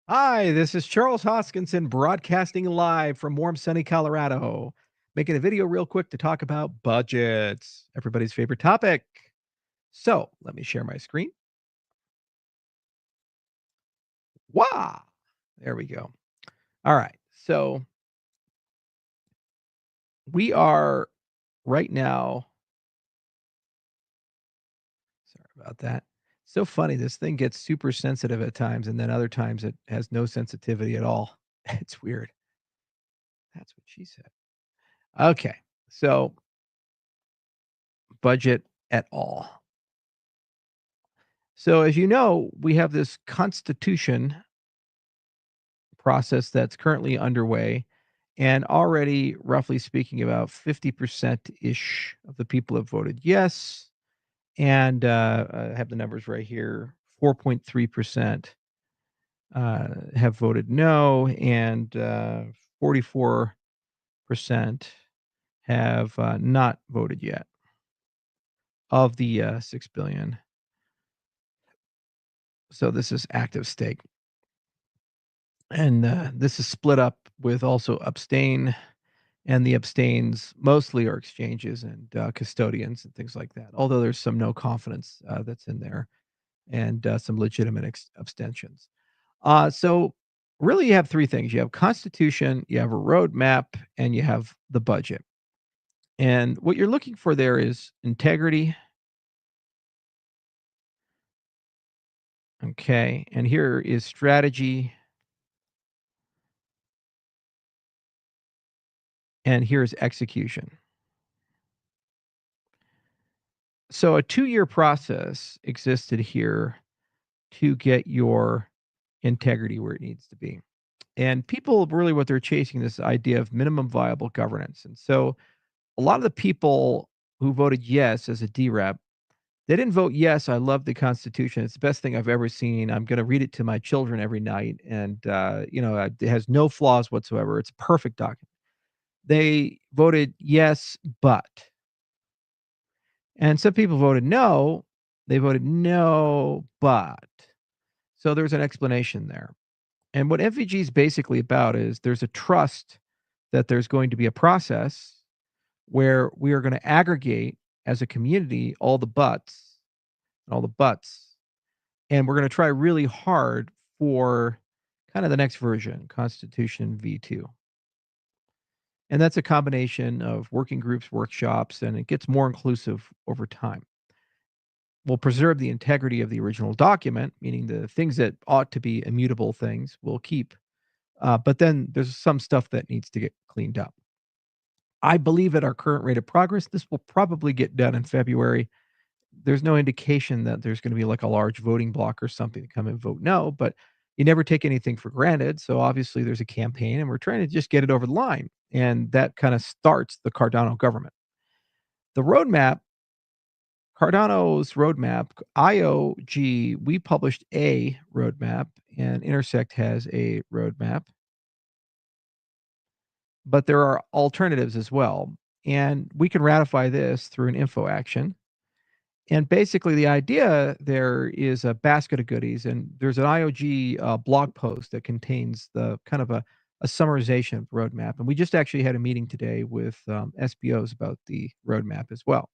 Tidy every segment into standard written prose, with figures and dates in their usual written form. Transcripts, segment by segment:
Hi, this is Charles Hoskinson broadcasting live from warm, sunny Colorado, making a video real quick to talk about budgets, everybody's favorite topic. So let me share my screen. Wow. There we go. All right. So we are right now. Sorry about that. So funny. This thing gets super sensitive at times, and then other times it has no sensitivity at all. It's weird. That's what she said. Okay. So budget at all. So, as you know, we have this constitution process that's currently underway. And already, roughly speaking, about 50% ish of the people have voted yes. And I have the numbers right here 4.3% have voted no. And 44% have not voted yet of the 6 billion. So, this is active stake. And, this is split up with also abstain, and the abstains mostly are exchanges and, custodians and things like that, although there's some no confidence, that's in there and, some legitimate abstentions. So really you have 3 things. You have constitution, you have a roadmap, and you have the budget. And what you're looking for there is integrity, okay, and here is strategy, and here's execution. So a 2-year process existed here to get your integrity where it needs to be. And people really what they're chasing this idea of minimum viable governance. And so a lot of the people who voted yes as a DREP, they didn't vote yes. I love the Constitution. It's the best thing I've ever seen. I'm going to read it to my children every night. And, it has no flaws whatsoever. It's a perfect document. They voted yes, but. And some people voted no. They voted no, but. So there's an explanation there. And what MVG is basically about is there's a trust that there's going to be a process where we are going to aggregate as a community all the buts and all the butts. And we're going to try really hard for kind of the next version, Constitution V2. And that's a combination of working groups, workshops, and it gets more inclusive over time. We'll preserve the integrity of the original document, meaning the things that ought to be immutable things we'll keep. But then there's some stuff that needs to get cleaned up. I believe at our current rate of progress, this will probably get done in February. There's no indication that there's going to be like a large voting block or something to come and vote no, but you never take anything for granted. So obviously there's a campaign and we're trying to just get it over the line. And that kind of starts the Cardano government. The roadmap, Cardano's roadmap, IOG, we published a roadmap and Intersect has a roadmap, but there are alternatives as well. And we can ratify this through an info action. And basically, the idea there is a basket of goodies, and there's an IOG blog post that contains the kind of a summarization of the roadmap. And we just actually had a meeting today with SBOs about the roadmap as well.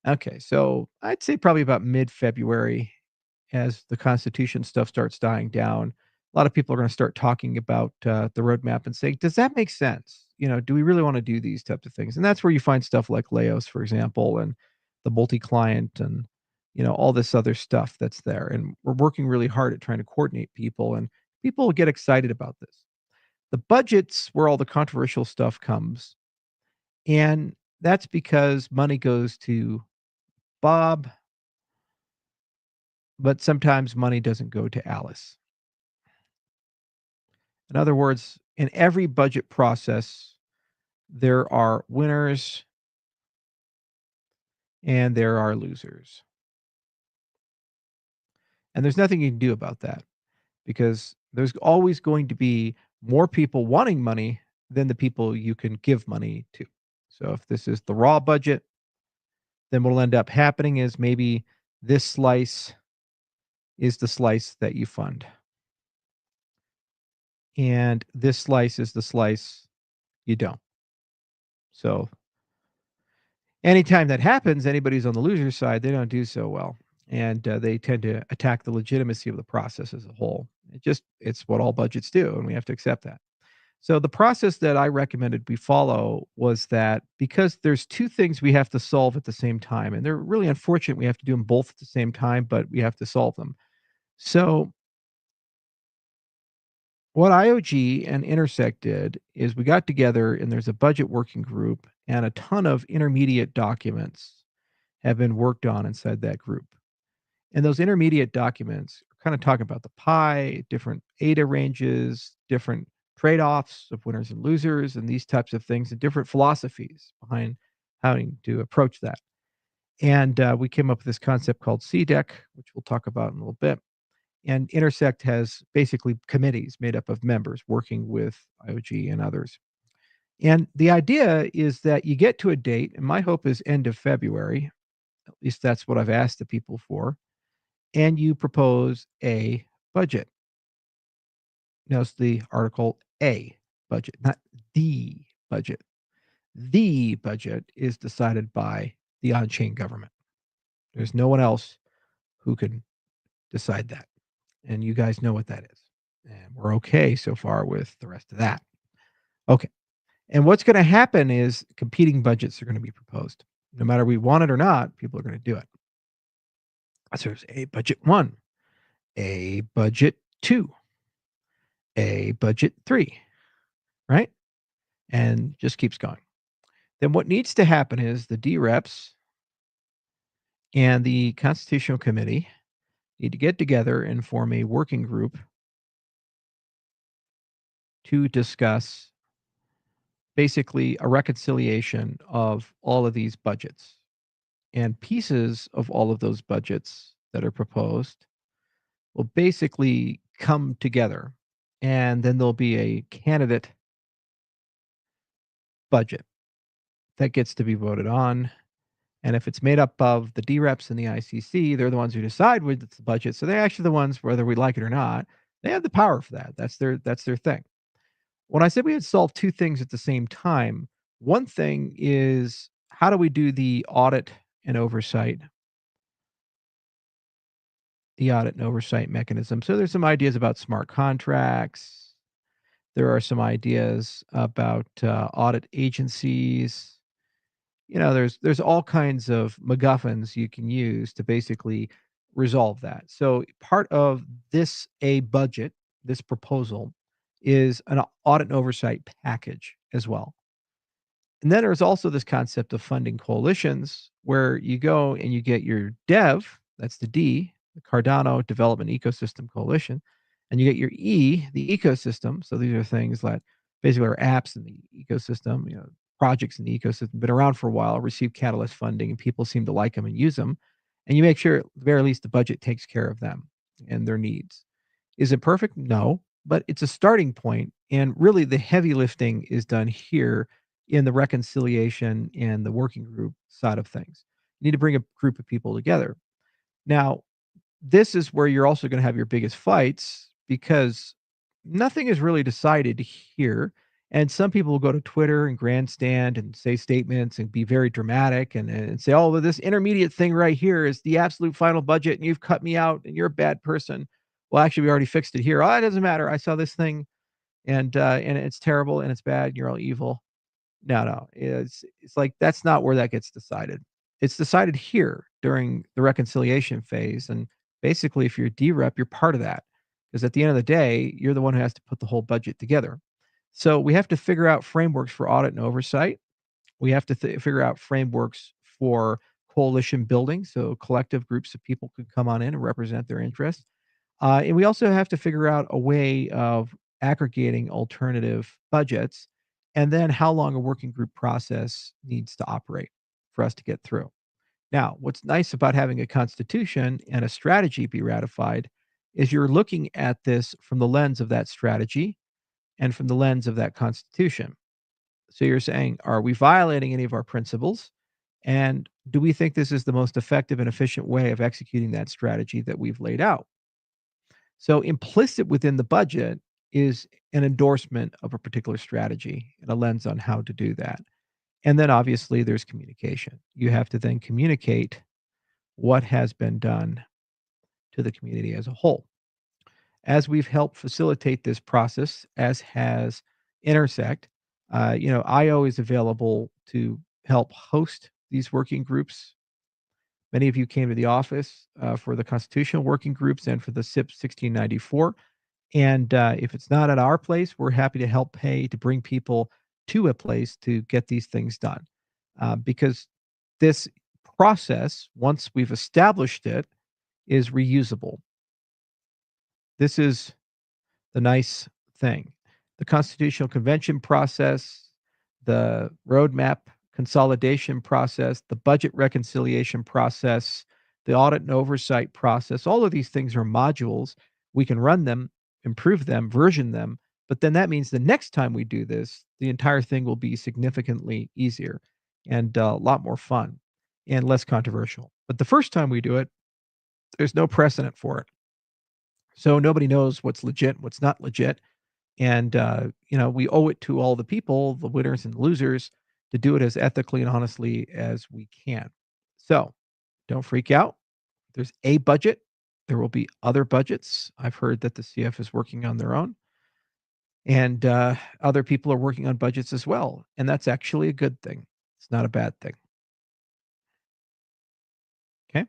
Okay, so I'd say probably about mid February, as the Constitution stuff starts dying down, a lot of people are going to start talking about the roadmap and saying, does that make sense? Do we really want to do these types of things? And that's where you find stuff like Laos, for example, and the multi-client and all this other stuff that's there. And we're working really hard at trying to coordinate people, and people will get excited about this. The budget's where all the controversial stuff comes, and that's because money goes to Bob, but sometimes money doesn't go to Alice. In other words, in every budget process, there are winners and there are losers. And there's nothing you can do about that because there's always going to be more people wanting money than the people you can give money to. So if this is the raw budget, then what'll end up happening is maybe this slice is the slice that you fund. and this slice is the slice you don't. So anytime that happens, anybody who's on the loser side, they don't do so well, and they tend to attack the legitimacy of the process as a whole. It's what all budgets do, and we have to accept that. So the process that I recommended we follow was that because there's two things we have to solve at the same time, and they're really unfortunate we have to do them both at the same time, but we have to solve them. So what IOG and Intersect did is we got together and there's a budget working group and a ton of intermediate documents have been worked on inside that group. And those intermediate documents are kind of talking about the pie, different ADA ranges, different trade-offs of winners and losers, and these types of things, and different philosophies behind how to approach that. And we came up with this concept called CDEC, which we'll talk about in a little bit. And Intersect has basically committees made up of members working with IOG and others. And the idea is that you get to a date, and my hope is end of February. At least that's what I've asked the people for. And you propose a budget. Notice the article A budget, not the budget. The budget is decided by the on chain government. There's no one else who can decide that. And you guys know what that is. And we're okay so far with the rest of that. Okay. And what's going to happen is competing budgets are going to be proposed. No matter we want it or not, people are going to do it. So there's a budget one, a budget two, a budget three, right? And just keeps going. Then what needs to happen is the DREPs and the Constitutional Committee need to get together and form a working group to discuss basically a reconciliation of all of these budgets and pieces of all of those budgets that are proposed will basically come together and then there'll be a candidate budget that gets to be voted on. And if it's made up of the DREPs and the ICC, they're the ones who decide what's the budget. So they're actually the ones, whether we like it or not, they have the power for that. That's their thing. When I said we had solved two things at the same time, one thing is how do we do the audit and oversight mechanism. So there's some ideas about smart contracts. There are some ideas about audit agencies. There's all kinds of MacGuffins you can use to basically resolve that. So part of a budget, this proposal, is an audit and oversight package as well. And then there's also this concept of funding coalitions where you go and you get your dev, that's the D, the Cardano Development Ecosystem Coalition, and you get your E, the ecosystem. So these are things like basically are apps in the ecosystem, projects in the ecosystem, been around for a while, receive catalyst funding, and people seem to like them and use them. And you make sure at the very least the budget takes care of them and their needs. Is it perfect? No, but it's a starting point, and really the heavy lifting is done here in the reconciliation and the working group side of things. You need to bring a group of people together. Now, this is where you're also going to have your biggest fights because nothing is really decided here. And some people will go to Twitter and grandstand and say statements and be very dramatic and say, oh, well, this intermediate thing right here is the absolute final budget and you've cut me out and you're a bad person. Well, actually, we already fixed it here. Oh, it doesn't matter. I saw this thing and it's terrible and it's bad and you're all evil. No. It's like that's not where that gets decided. It's decided here during the reconciliation phase, and basically, if you're a DREP, you're part of that, because at the end of the day, you're the one who has to put the whole budget together. So we have to figure out frameworks for audit and oversight. We have to figure out frameworks for coalition building, so collective groups of people could come on in and represent their interests. And we also have to figure out a way of aggregating alternative budgets and then how long a working group process needs to operate for us to get through. Now, what's nice about having a constitution and a strategy be ratified is you're looking at this from the lens of that strategy and from the lens of that constitution. So you're saying, are we violating any of our principles? And do we think this is the most effective and efficient way of executing that strategy that we've laid out? So implicit within the budget is an endorsement of a particular strategy and a lens on how to do that. And then obviously there's communication. You have to then communicate what has been done to the community as a whole. As we've helped facilitate this process, as has Intersect, IO is available to help host these working groups. Many of you came to the office for the constitutional working groups and for the SIP 1694. And if it's not at our place, we're happy to help pay to bring people to a place to get these things done. Because this process, once we've established it, is reusable. This is the nice thing. The Constitutional Convention process, the roadmap consolidation process, the budget reconciliation process, the audit and oversight process, all of these things are modules. We can run them, improve them, version them, but then that means the next time we do this, the entire thing will be significantly easier and a lot more fun and less controversial. But the first time we do it, there's no precedent for it. So nobody knows what's legit, what's not legit. And, we owe it to all the people, the winners and losers, to do it as ethically and honestly as we can. So don't freak out. There's a budget. There will be other budgets. I've heard that the CF is working on their own, and other people are working on budgets as well. And that's actually a good thing. It's not a bad thing. Okay.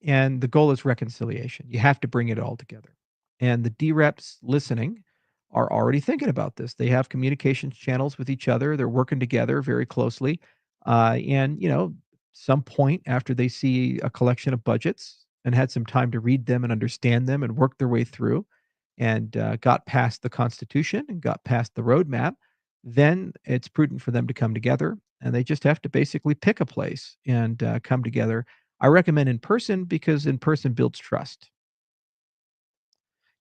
And the goal is reconciliation. You have to bring it all together. And the DREPs listening are already thinking about this. They have communications channels with each other. They're working together very closely. And, some point after they see a collection of budgets and had some time to read them and understand them and work their way through and got past the Constitution and got past the roadmap, then it's prudent for them to come together. And they just have to basically pick a place and come together. I recommend in person because in person builds trust.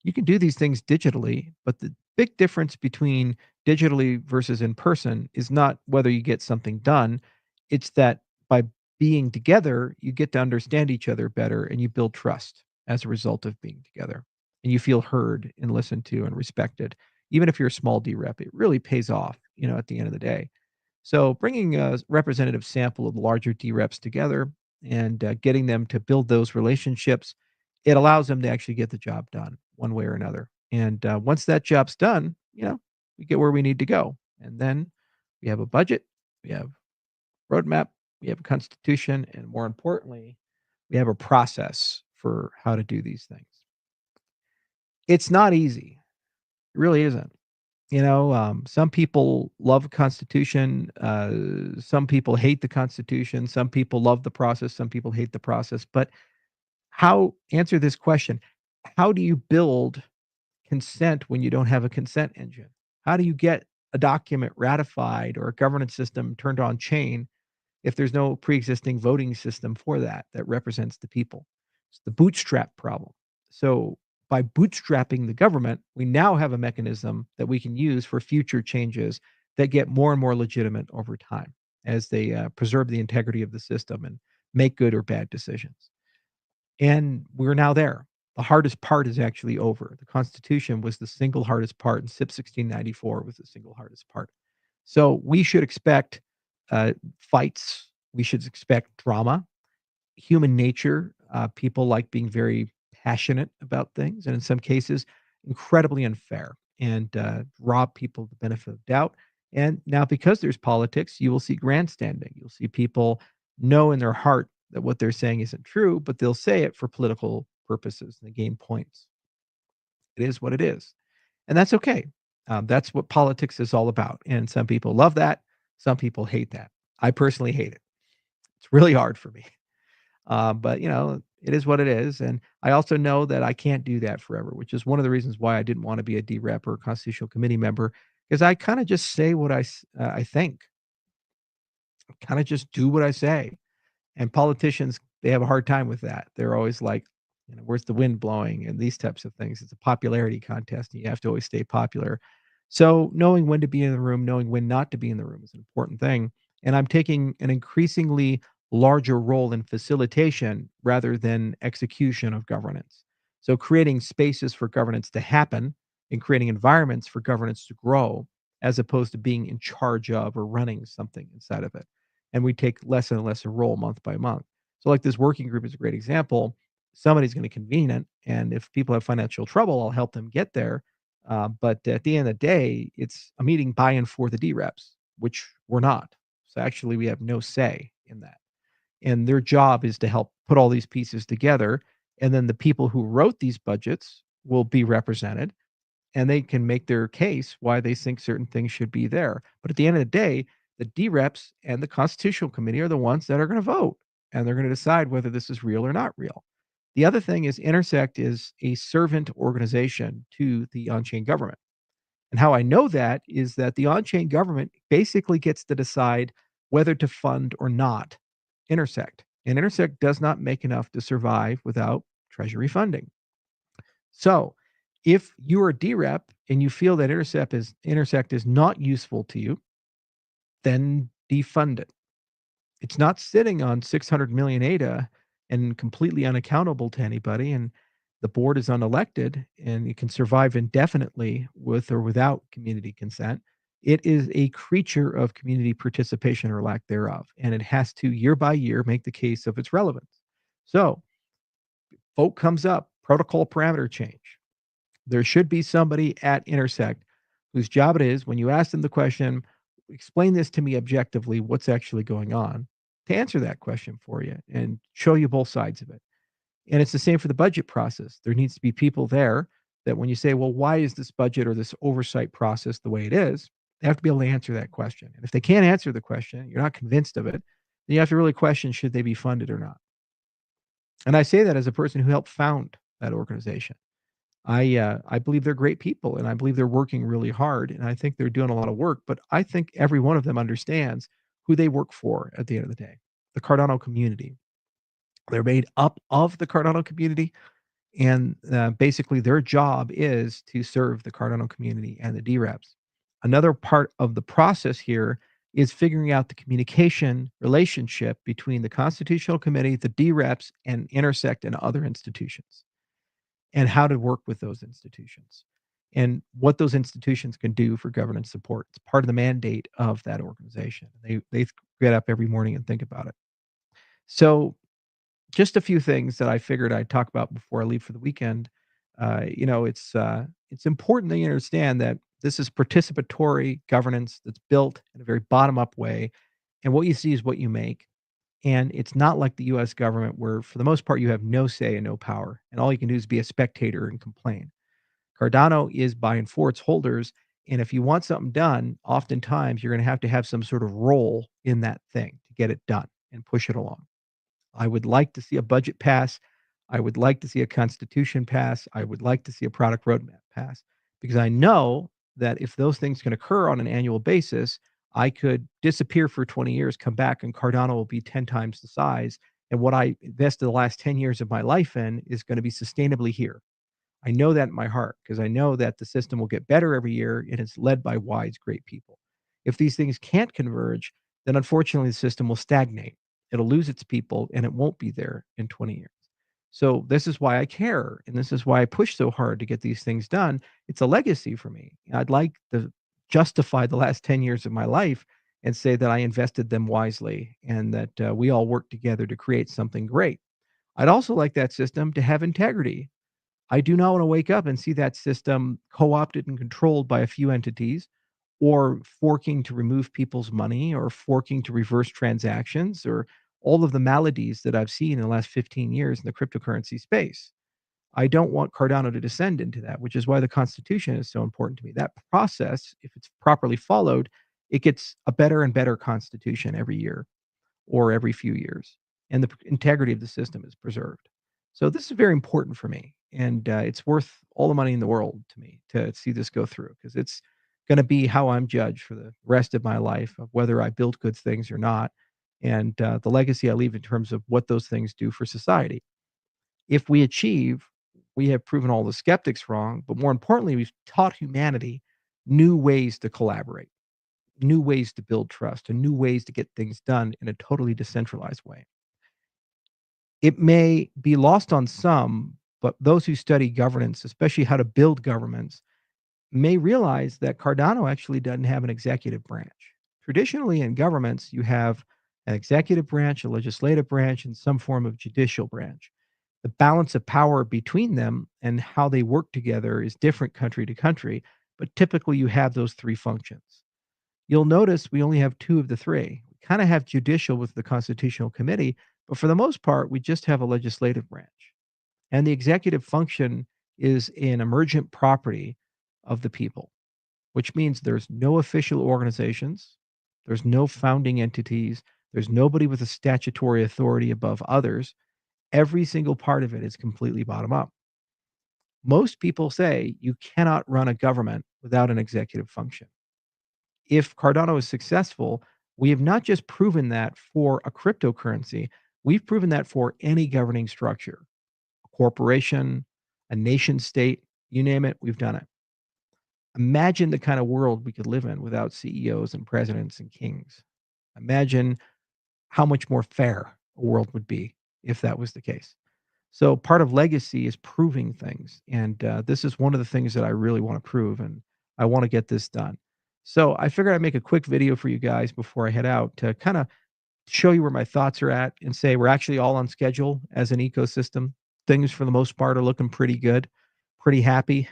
You can do these things digitally, but the big difference between digitally versus in person is not whether you get something done. It's that by being together, you get to understand each other better and you build trust as a result of being together. And you feel heard and listened to and respected. Even if you're a small D rep, it really pays off, at the end of the day. So bringing a representative sample of the larger D reps together and getting them to build those relationships, it allows them to actually get the job done one way or another. And once that job's done, we get where we need to go. And then we have a budget, we have roadmap, we have a constitution, and more importantly, we have a process for how to do these things. It's not easy. It really isn't. Some people love the Constitution. Some people hate the Constitution. Some people love the process. Some people hate the process. But answer this question: how do you build consent when you don't have a consent engine? How do you get a document ratified or a governance system turned on chain if there's no pre-existing voting system for that represents the people? It's the bootstrap problem. So by bootstrapping the government, we now have a mechanism that we can use for future changes that get more and more legitimate over time as they preserve the integrity of the system and make good or bad decisions. And we're now there. The hardest part is actually over. The Constitution was the single hardest part, and SIP 1694 was the single hardest part. So we should expect fights. We should expect drama. Human nature. People like being very passionate about things, and in some cases, incredibly unfair and rob people of the benefit of doubt. And now, because there's politics, you will see grandstanding. You'll see people know in their heart that what they're saying isn't true, but they'll say it for political purposes and they gain points. It is what it is. And that's okay. That's what politics is all about. And some people love that. Some people hate that. I personally hate it. It's really hard for me. But it is what it is. And I also know that I can't do that forever, which is one of the reasons why I didn't want to be a DREP or a constitutional committee member, because I kind of just say what I think. I kind of just do what I say. And politicians, they have a hard time with that. They're always like, "Where's the wind blowing?" And these types of things. It's a popularity contest, and you have to always stay popular. So knowing when to be in the room, knowing when not to be in the room is an important thing. And I'm taking an increasingly larger role in facilitation rather than execution of governance. So creating spaces for governance to happen in creating environments for governance to grow as opposed to being in charge of or running something inside of it. And we take less and less a role month by month. So, like this working group is a great example. Somebody's going to convene it, and if people have financial trouble, I'll help them get there. But at the end of the day, it's a meeting by and for the D reps, which we're not. So actually, we have no say in that. And their job is to help put all these pieces together. And then the people who wrote these budgets will be represented and they can make their case why they think certain things should be there. But at the end of the day, the D reps and the Constitutional Committee are the ones that are going to vote and they're going to decide whether this is real or not real. The other thing is Intersect is a servant organization to the on chain government. And how I know that is that the on chain government basically gets to decide whether to fund or not Intersect. And Intersect does not make enough to survive without Treasury funding. So if you are a DREP and you feel that Intersect is not useful to you, then defund it. It's not sitting on 600 million ADA and completely unaccountable to anybody. And the board is unelected and it can survive indefinitely with or without community consent. It is a creature of community participation or lack thereof. And it has to year by year make the case of its relevance. So, vote comes up, protocol parameter change. There should be somebody at Intersect whose job it is when you ask them the question, explain this to me objectively, what's actually going on, to answer that question for you and show you both sides of it. And it's the same for the budget process. There needs to be people there that when you say, well, why is this budget or this oversight process the way it is? They have to be able to answer that question. And if they can't answer the question, you're not convinced of it, then you have to really question should they be funded or not. And I say that as a person who helped found that organization. I believe they're great people, and I believe they're working really hard, and I think they're doing a lot of work. But I think every one of them understands who they work for at the end of the day, the Cardano community. They're made up of the Cardano community, and basically their job is to serve the Cardano community and the DREPs. Another part of the process here is figuring out the communication relationship between the Constitutional Committee, the DREPs, and Intersect and other institutions and how to work with those institutions and what those institutions can do for governance support. It's part of the mandate of that organization. They get up every morning and think about it. So, just a few things that I figured I'd talk about before I leave for the weekend. It's important that you understand that this is participatory governance that's built in a very bottom up way, and what you see is what you make. And it's not like the US government where for the most part you have no say and no power, and all you can do is be a spectator and complain. Cardano is by and for its holders, and if you want something done, oftentimes you're gonna have some sort of role in that thing to get it done and push it along. I would like to see a budget pass. I would like to see a constitution pass. I would like to see a product roadmap pass because I know that if those things can occur on an annual basis, I could disappear for 20 years, come back, and Cardano will be 10 times the size. And what I invested the last 10 years of my life in is going to be sustainably here. I know that in my heart because I know that the system will get better every year and it's led by wise, great people. If these things can't converge, then unfortunately the system will stagnate. It'll lose its people and it won't be there in 20 years. So this is why I care and this is why I push so hard to get these things done. It's a legacy for me. I'd like to justify the last 10 years of my life and say that I invested them wisely and that we all worked together to create something great. I'd also like that system to have integrity. I do not want to wake up and see that system co-opted and controlled by a few entities or forking to remove people's money or forking to reverse transactions or all of the maladies that I've seen in the last 15 years in the cryptocurrency space. I don't want Cardano to descend into that, which is why the Constitution is so important to me. That process, if it's properly followed, it gets a better and better Constitution every year or every few years, and the integrity of the system is preserved. So this is very important for me, and it's worth all the money in the world to me to see this go through because it's going to be how I'm judged for the rest of my life of whether I build good things or not, and the legacy I leave in terms of what those things do for society. If we achieve, we have proven all the skeptics wrong, but more importantly, we've taught humanity new ways to collaborate, new ways to build trust, and new ways to get things done in a totally decentralized way. It may be lost on some, but those who study governance, especially how to build governments, may realize that Cardano actually doesn't have an executive branch. Traditionally, in governments, you have an executive branch, a legislative branch, and some form of judicial branch. The balance of power between them and how they work together is different country to country, but typically you have those three functions. You'll notice we only have two of the three. We kind of have judicial with the Constitutional Committee, but for the most part, we just have a legislative branch. And the executive function is an emergent property of the people, which means there's no official organizations, there's no founding entities, there's nobody with a statutory authority above others. Every single part of it is completely bottom up. Most people say you cannot run a government without an executive function. If Cardano is successful, we have not just proven that for a cryptocurrency, we've proven that for any governing structure, a corporation, a nation state, you name it, we've done it. Imagine the kind of world we could live in without CEOs and presidents and kings. Imagine how much more fair a world would be if that was the case. So part of legacy is proving things, and this is one of the things that I really want to prove, and I want to get this done. So I figured I'd make a quick video for you guys before I head out to kind of show you where my thoughts are at and say we're actually all on schedule as an ecosystem. Things for the most part are looking pretty good, pretty happy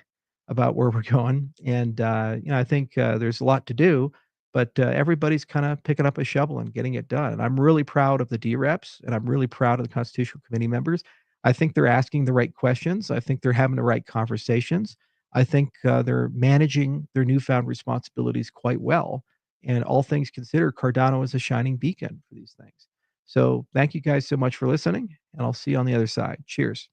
about where we're going. And I think there's a lot to do, but everybody's kind of picking up a shovel and getting it done. And I'm really proud of the D reps and I'm really proud of the Constitutional Committee members. I think they're asking the right questions. I think they're having the right conversations. I think they're managing their newfound responsibilities quite well, and all things considered, Cardano is a shining beacon for these things. So thank you guys so much for listening, and I'll see you on the other side. Cheers.